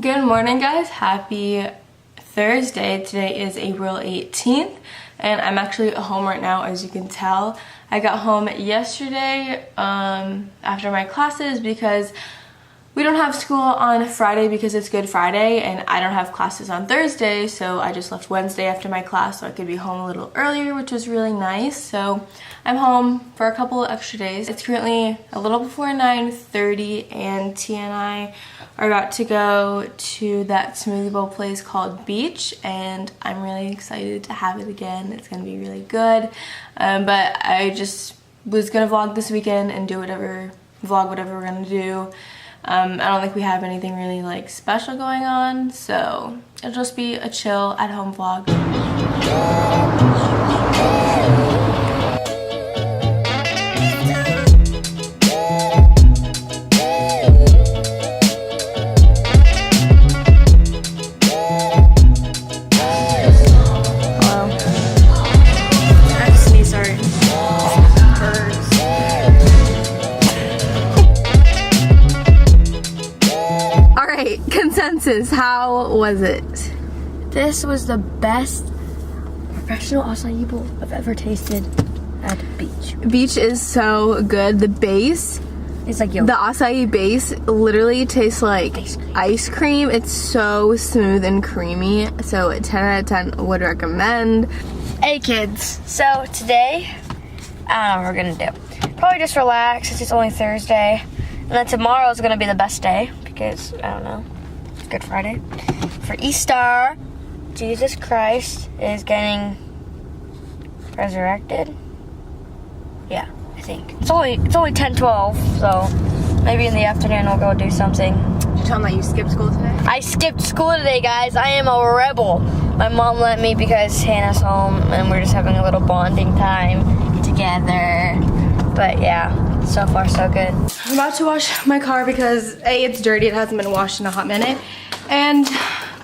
Good morning, guys. Happy Thursday. Today is April 18th and I'm actually at home right now, as you can tell. I got home yesterday after my classes because we don't have school on Friday because it's Good Friday, and I don't have classes on Thursday, so I just left Wednesday after my class so I could be home a little earlier, which was really nice. So I'm home for a couple of extra days. It's currently a little before 9:30 and Tia and I are about to go to that smoothie bowl place called Beach, and I'm really excited to have it again. It's gonna be really good. But I just was gonna vlog this weekend and vlog whatever we're gonna do. I don't think we have anything really like special going on, so it'll just be a chill at home vlog. Consensus, how was it? This was the best professional acai bowl I've ever tasted at Beach. Beach is so good. The base, it's like yogurt. The acai base literally tastes like ice cream. It's so smooth and creamy. So 10 out of 10 would recommend. Hey kids, so today, I don't know what we're gonna do. Probably just relax, it's just only Thursday. And then tomorrow is gonna be the best day because, I don't know, Good Friday. For Easter, Jesus Christ is getting resurrected. Yeah, I think. It's only 10:12, so maybe in the afternoon we'll go do something. Did you tell them that you skipped school today? I skipped school today, guys. I am a rebel. My mom let me because Hannah's home and we're just having a little bonding time together. But yeah, so far so good. I'm about to wash my car because A, it's dirty, it hasn't been washed in a hot minute, and,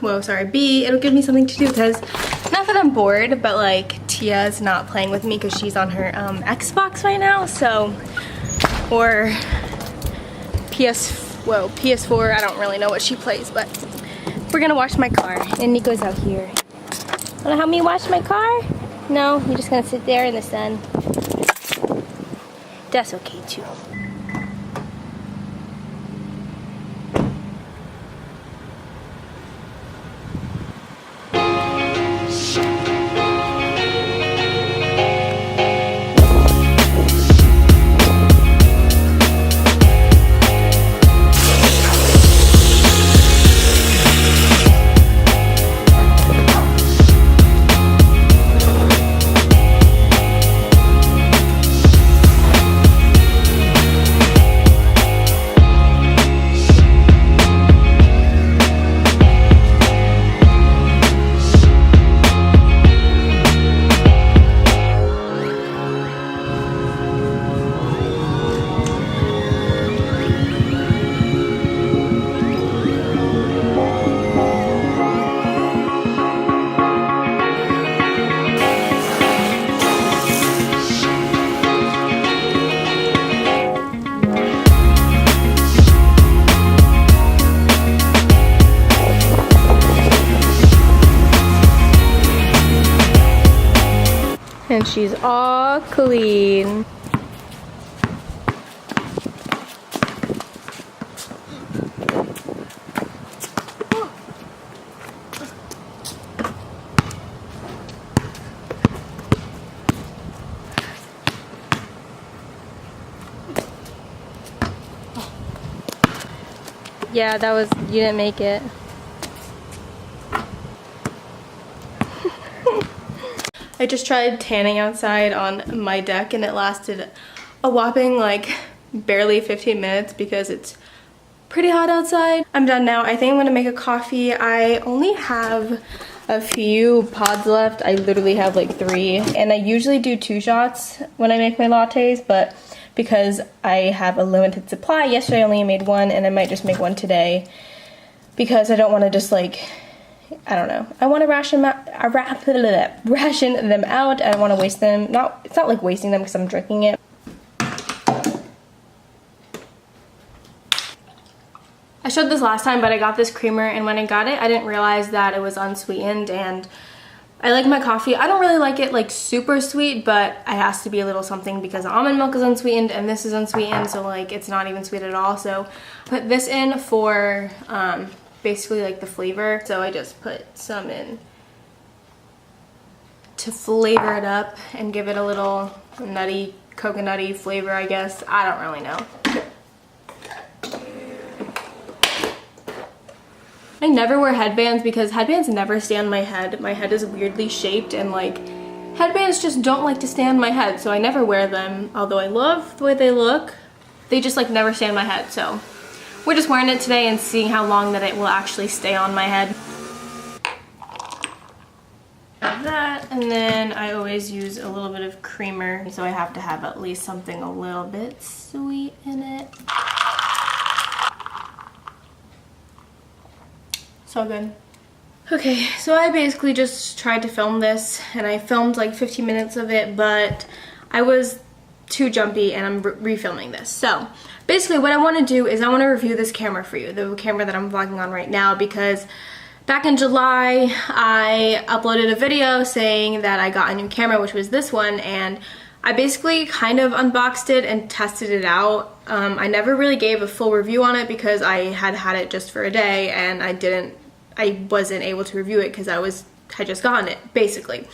whoa, sorry, B, it'll give me something to do because, not that I'm bored, but like, Tia's not playing with me because she's on her Xbox right now, so, or PS4, I don't really know what she plays, but we're gonna wash my car, and Nico's out here. Wanna help me wash my car? No, you're just gonna sit there in the sun. That's okay too. And she's all clean. Yeah, you didn't make it. I just tried tanning outside on my deck and it lasted a whopping like barely 15 minutes because it's pretty hot outside. I'm done now. I think I'm gonna make a coffee. I only have a few pods left. I literally have like 3, and I usually do 2 shots when I make my lattes, but because I have a limited supply, yesterday I only made 1 and I might just make 1 today because I don't want to just like, I don't know. I want to ration them out. I don't want to waste them. It's not like wasting them because I'm drinking it. showed this last time, but I got this creamer, and when I got it, I didn't realize that it was unsweetened, and I like my coffee. I don't really like it like super sweet, but it has to be a little something because almond milk is unsweetened and this is unsweetened, so like it's not even sweet at all. So put this in for basically like the flavor. So I just put some in to flavor it up and give it a little nutty, coconutty flavor, I guess. I don't really know. I never wear headbands because headbands never stay on my head. My head is weirdly shaped, and like headbands just don't like to stay on my head, so I never wear them. Although I love the way they look, they just like never stay on my head. So we're just wearing it today and seeing how long that it will actually stay on my head. That, and then I always use a little bit of creamer, so I have to have at least something a little bit sweet in it. So good. Okay, so I basically just tried to film this, and I filmed like 15 minutes of it, but I was too jumpy, and I'm refilming this. So basically what I want to do is I want to review this camera for you, the camera that I'm vlogging on right now, because back in July I uploaded a video saying that I got a new camera, which was this one, and I basically kind of unboxed it and tested it out. I never really gave a full review on it because I had it just for a day, and I wasn't able to review it because I had just gotten it, basically.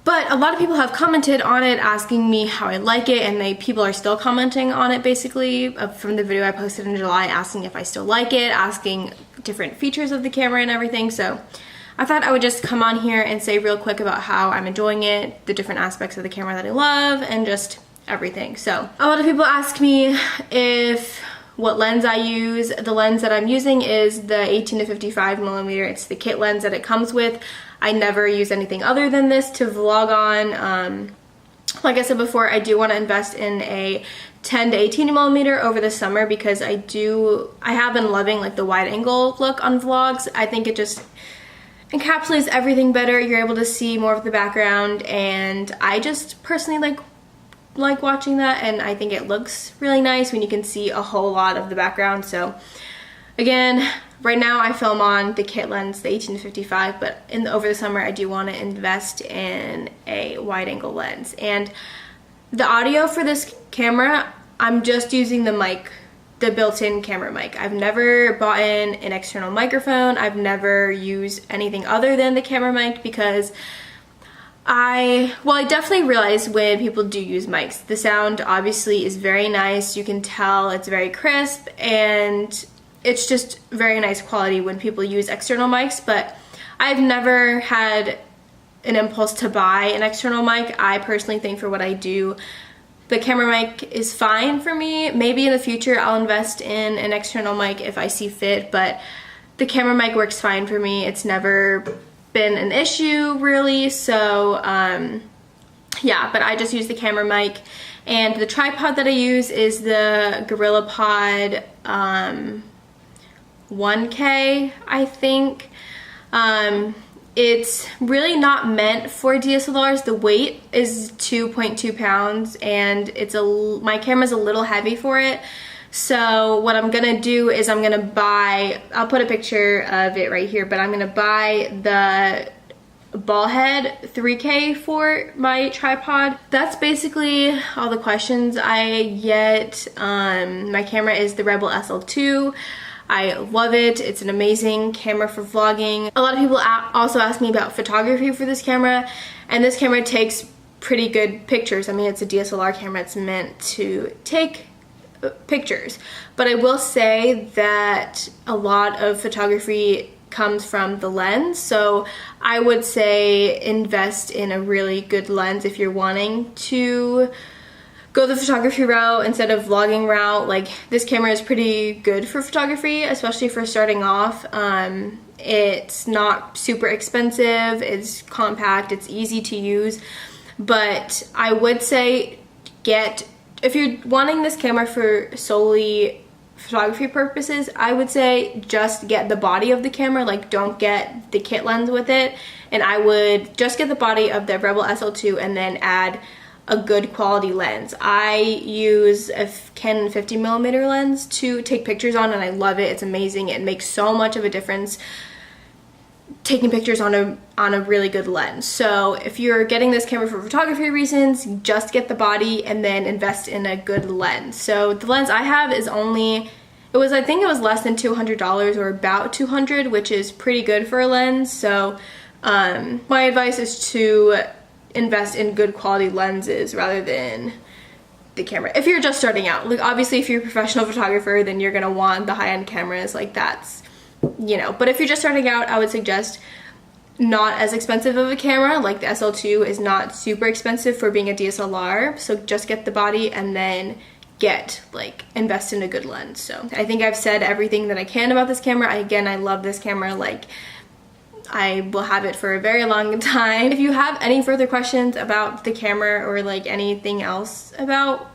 But a lot of people have commented on it asking me how I like it, and people are still commenting on it, basically, from the video I posted in July, asking if I still like it, asking different features of the camera and everything. So I thought I would just come on here and say real quick about how I'm enjoying it, the different aspects of the camera that I love, and just everything. So a lot of people ask me what lens I use. The lens that I'm using is the 18 to 55 millimeter. It's the kit lens that it comes with. I never use anything other than this to vlog on. Like I said before, I do want to invest in a 10 to 18 millimeter over the summer because I have been loving like the wide angle look on vlogs. I think it just encapsulates everything better. You're able to see more of the background, and I just personally like watching that, and I think it looks really nice when you can see a whole lot of the background. So again, right now I film on the kit lens, the 18 to 55, but over the summer I do want to invest in a wide angle lens. And the audio for this camera, I'm just using the mic, the built-in camera mic. I've never bought in an external microphone. I've never used anything other than the camera mic because I definitely realize when people do use mics, the sound obviously is very nice. You can tell it's very crisp, and it's just very nice quality when people use external mics, but I've never had an impulse to buy an external mic. I personally think for what I do, the camera mic is fine for me. Maybe in the future I'll invest in an external mic if I see fit, but the camera mic works fine for me. It's never been an issue really. So yeah, but I just use the camera mic, and the tripod that I use is the GorillaPod 1K, I think. It's really not meant for DSLRs. The weight is 2.2 pounds, and my camera's a little heavy for it. So what I'm gonna do is I'm gonna buy, I'll put a picture of it right here, but I'm gonna buy the ball head 3K for my tripod. That's basically all the questions I get. My camera is the Rebel SL2. I love it. It's an amazing camera for vlogging. A lot of people also ask me about photography for this camera, and this camera takes pretty good pictures. I mean, it's a DSLR camera. It's meant to take pictures, but I will say that a lot of photography comes from the lens, so I would say invest in a really good lens if you're wanting to go the photography route instead of vlogging route. Like, this camera is pretty good for photography, especially for starting off. It's not super expensive, it's compact, it's easy to use, but I would say if you're wanting this camera for solely photography purposes, I would say just get the body of the camera. Like, don't get the kit lens with it, and I would just get the body of the Rebel SL2 and then add a good quality lens. I use a Canon 50mm lens to take pictures on, and I love it. It's amazing. It makes so much of a difference taking pictures on a really good lens. So if you're getting this camera for photography reasons, just get the body and then invest in a good lens. So the lens I have is only, I think it was less than $200 or about $200, which is pretty good for a lens. So my advice is to invest in good quality lenses rather than the camera. If you're just starting out, like obviously if you're a professional photographer, then you're gonna want the high-end cameras, like that's, you know. But if you're just starting out, I would suggest not as expensive of a camera. Like the SL2 is not super expensive for being a DSLR, so just get the body and then invest in a good lens. So I think I've said everything that I can about this camera. I love this camera. Like, I will have it for a very long time. If you have any further questions about the camera or like anything else about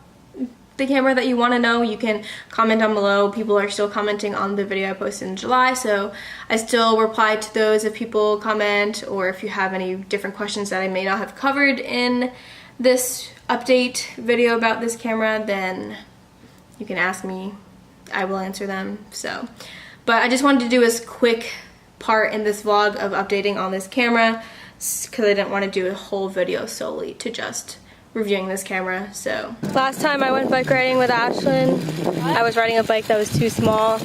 the camera that you want to know, you can comment down below. People are still commenting on the video I posted in July, so I still reply to those if people comment, or if you have any different questions that I may not have covered in this update video about this camera, then you can ask me. I will answer them. So, but I just wanted to do a quick part in this vlog of updating on this camera because I didn't want to do a whole video solely to just reviewing this camera. So last time I went bike riding with Ashlyn, I was riding a bike that was too small.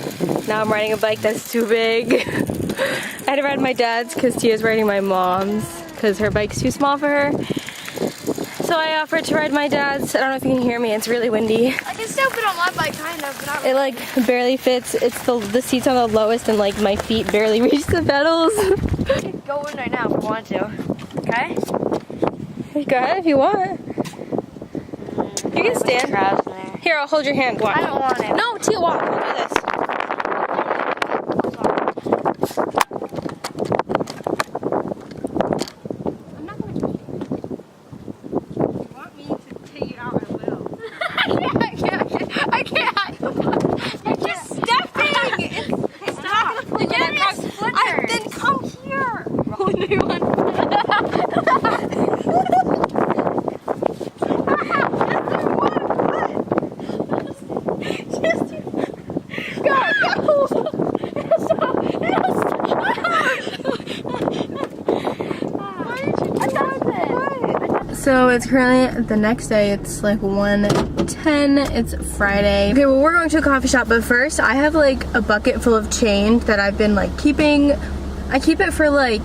Now I'm riding a bike that's too big. I had to ride my dad's because Tia's riding my mom's because her bike's too small for her. So I offered to ride my dad's. I don't know if you can hear me, it's really windy. I can still fit on my bike, kind of, but not really. It like barely fits. It's the seat's on the lowest and like my feet barely reach the pedals. I could go in right now if I want to. Okay? Go ahead if you want. You can stand. Here, I'll hold your hand. Walk. I don't want it. No, Tia, walk. We'll do this. I'm not going to take you. If you want me to take you out, I will. I can't. You're just stepping. It's not going to cause splinters. Then come here. So it's currently the next day. It's like 1:10. It's Friday. Okay, well we're going to a coffee shop, but first I have like a bucket full of change that I've been like keeping. I keep it for like,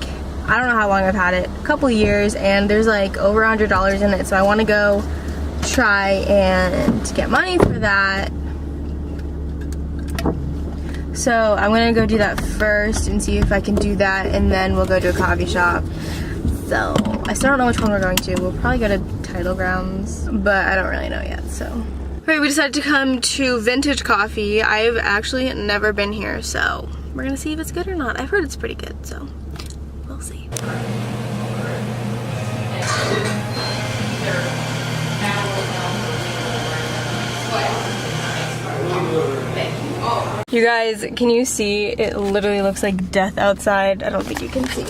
I don't know how long I've had it, a couple years, and there's like over $100 in it, so I want to go try and get money for that. So I'm gonna go do that first and see if I can do that, and then we'll go to a coffee shop. So I still don't know which one we're going to. We'll probably go to Tidal Grounds, but I don't really know yet. So right, we decided to come to Vintage Coffee. I've actually never been here, so we're gonna see if it's good or not. I've heard it's pretty good, so we'll see. You guys, can you see? It literally looks like death outside. I don't think you can see.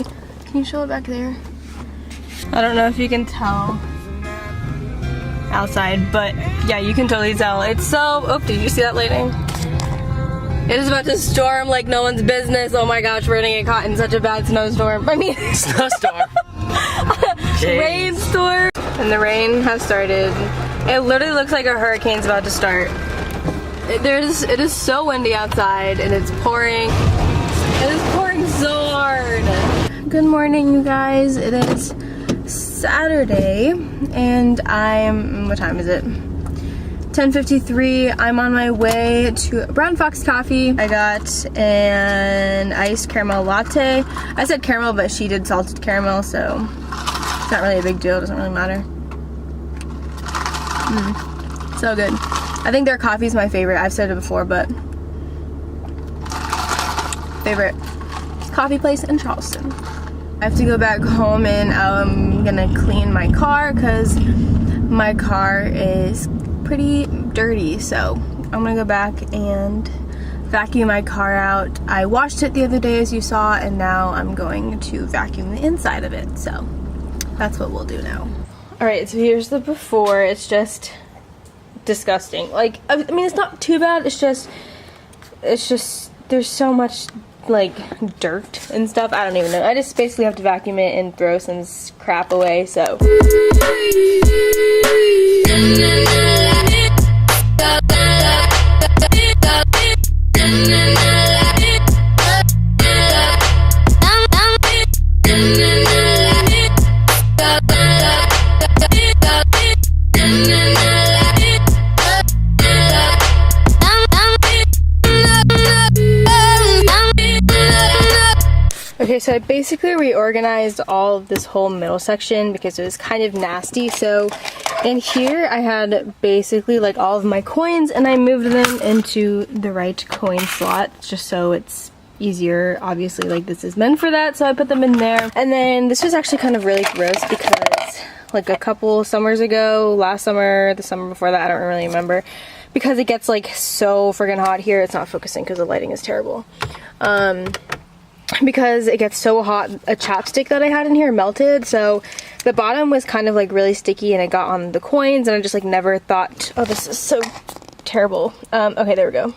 Can you show it back there? I don't know if you can tell outside, but yeah, you can totally tell. It's so, oh, did you see that lighting? It is about to storm like no one's business. Oh my gosh, we're gonna get caught in such a bad snowstorm. I mean, snowstorm. Rainstorm. And the rain has started. It literally looks like a hurricane's about to start. It is so windy outside and it's pouring. It is pouring so hard. Good morning, you guys. It is Saturday and what time is it? 10:53. I'm on my way to Brown Fox Coffee. I got an iced caramel latte. I said caramel, but she did salted caramel, so it's not really a big deal. It doesn't really matter. So good. I think their coffee is my favorite. I've said it before, but favorite coffee place in Charleston. I have to go back home and I'm gonna clean my car because my car is pretty dirty, so I'm gonna go back and vacuum my car out. I washed it the other day, as you saw, and now I'm going to vacuum the inside of it, so that's what we'll do now. Alright, so here's the before. It's just disgusting. Like, I mean, it's not too bad. It's just there's so much like dirt and stuff. I don't even know. I just basically have to vacuum it and throw some crap away. So okay, so I basically reorganized all of this whole middle section because it was kind of nasty. So in here I had basically like all of my coins, and I moved them into the right coin slot just so it's easier. Obviously, like, this is meant for that, so I put them in there. And then this was actually kind of really gross because like a couple summers ago, last summer, the summer before that, I don't really remember, because it gets like so friggin' hot here. It's not focusing because the lighting is terrible. Because it gets so hot, a chapstick that I had in here melted, so the bottom was kind of like really sticky and it got on the coins, and I just like never thought, oh, this is so terrible. Okay, there we go.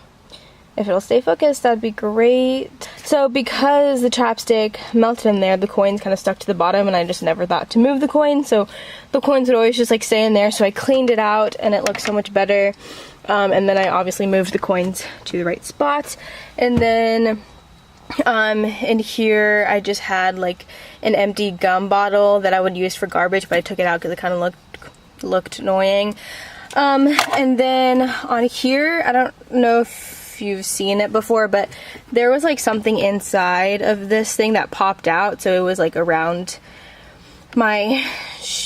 If it'll stay focused, that'd be great. So because the chapstick melted in there, the coins kind of stuck to the bottom, and I just never thought to move the coins, so the coins would always just like stay in there. So I cleaned it out and it looks so much better. And then I obviously moved the coins to the right spot, and then in here I just had like an empty gum bottle that I would use for garbage, but I took it out because it kind of looked annoying. And then on here, I don't know if you've seen it before, but there was like something inside of this thing that popped out, so it was like around my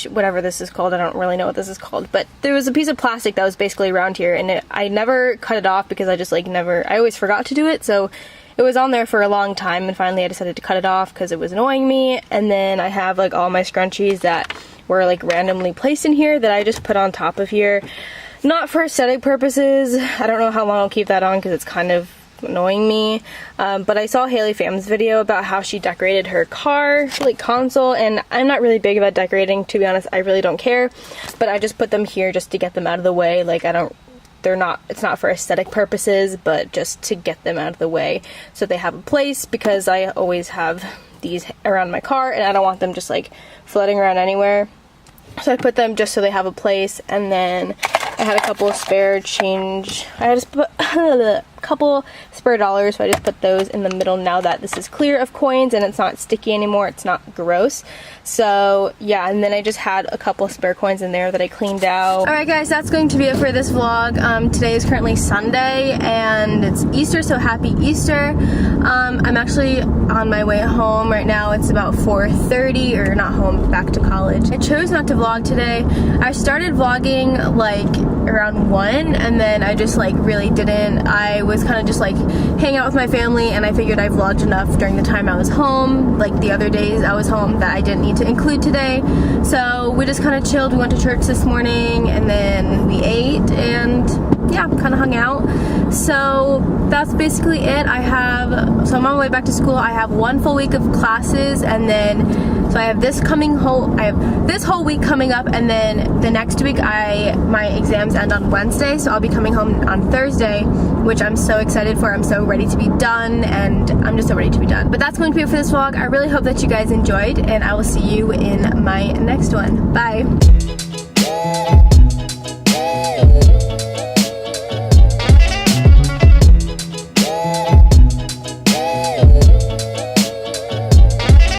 whatever this is called. I don't really know what this is called, but there was a piece of plastic that was basically around here, and I never cut it off because I just like I always forgot to do it, so it was on there for a long time, and finally I decided to cut it off because it was annoying me. And then I have like all my scrunchies that were like randomly placed in here that I just put on top of here, not for aesthetic purposes. I don't know how long I'll keep that on because it's kind of annoying me, but I saw Haley Pham's video about how she decorated her car like console, and I'm not really big about decorating, to be honest. I really don't care, but I just put them here just to get them out of the way. Like, it's not for aesthetic purposes, but just to get them out of the way so they have a place, because I always have these around my car and I don't want them just like floating around anywhere. So I put them just so they have a place. And then I had a couple of spare change. I just put a couple spare dollars, so I just put those in the middle now that this is clear of coins and it's not sticky anymore. It's not gross. So yeah, and then I just had a couple of spare coins in there that I cleaned out. Alright guys, that's going to be it for this vlog. Today is currently Sunday and it's Easter, so happy Easter. I'm actually on my way home right now. It's about 4:30, or not home, back to college. I chose not to vlog today. I started vlogging like around 1, and then I just like really didn't. I was kind of just like hanging out with my family, and I figured I vlogged enough during the time I was home, like the other days I was home, that I didn't need to include today. So we just kind of chilled. We went to church this morning, and then we ate, and yeah, kind of hung out. So that's basically it. So I'm on my way back to school. I have 1 full week of classes, and then so I have this whole week coming up, and then the next week my exams end on Wednesday, so I'll be coming home on Thursday, which I'm so excited for. I'm so ready to be done, and I'm just so ready to be done. But that's going to be it for this vlog. I really hope that you guys enjoyed, and I will see you in my next one. Bye.